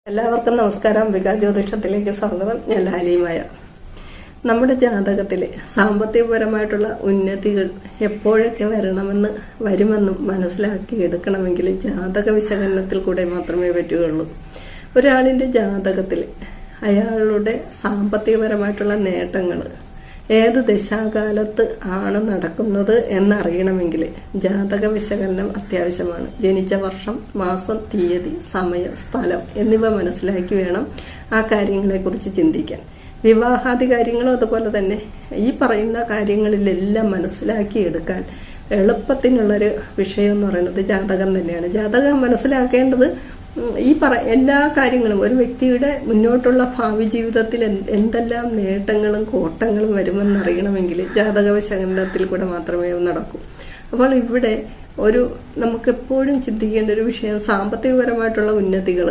എല്ലാവർക്കും നമസ്കാരം. അംബിക ജ്യോതിഷത്തിലേക്ക് സ്വാഗതം. ഞാൻ ലാലിമായ. നമ്മുടെ ജാതകത്തിലെ സാമ്പത്തികപരമായിട്ടുള്ള ഉന്നതികൾ എപ്പോഴൊക്കെ വരുമെന്നും മനസ്സിലാക്കി എടുക്കണമെങ്കിൽ ജാതക വിശകലനത്തിൽ കൂടെ മാത്രമേ പറ്റുകയുള്ളൂ. ഒരാളിന്റെ ജാതകത്തിൽ അയാളുടെ സാമ്പത്തികപരമായിട്ടുള്ള നേട്ടങ്ങൾ ഏത് ദശാകാലത്ത് ആണ് നടക്കുന്നത് എന്നറിയണമെങ്കിൽ ജാതക വിശകലനം അത്യാവശ്യമാണ്. ജനിച്ച വർഷം, മാസം, തീയതി, സമയം, സ്ഥലം എന്നിവ മനസ്സിലാക്കി വേണം ആ കാര്യങ്ങളെക്കുറിച്ച് ചിന്തിക്കാൻ. വിവാഹാദി കാര്യങ്ങളും അതുപോലെ തന്നെ ഈ പറയുന്ന കാര്യങ്ങളിലെല്ലാം മനസ്സിലാക്കി എടുക്കാൻ എളുപ്പത്തിനുള്ളൊരു വിഷയം എന്ന് പറയുന്നത് ജാതകം തന്നെയാണ്. ജാതകം മനസ്സിലാക്കേണ്ടത് എല്ലാ കാര്യങ്ങളും ഒരു വ്യക്തിയുടെ മുന്നോട്ടുള്ള ഭാവി ജീവിതത്തിൽ എന്തെല്ലാം നേട്ടങ്ങളും കോട്ടങ്ങളും വരുമെന്നറിയണമെങ്കിൽ ജാതക വിശകലനത്തിൽ കൂടെ മാത്രമേ നടക്കൂ. അപ്പോൾ ഇവിടെ നമുക്കെപ്പോഴും ചിന്തിക്കേണ്ട ഒരു വിഷയം സാമ്പത്തികപരമായിട്ടുള്ള ഉന്നതികൾ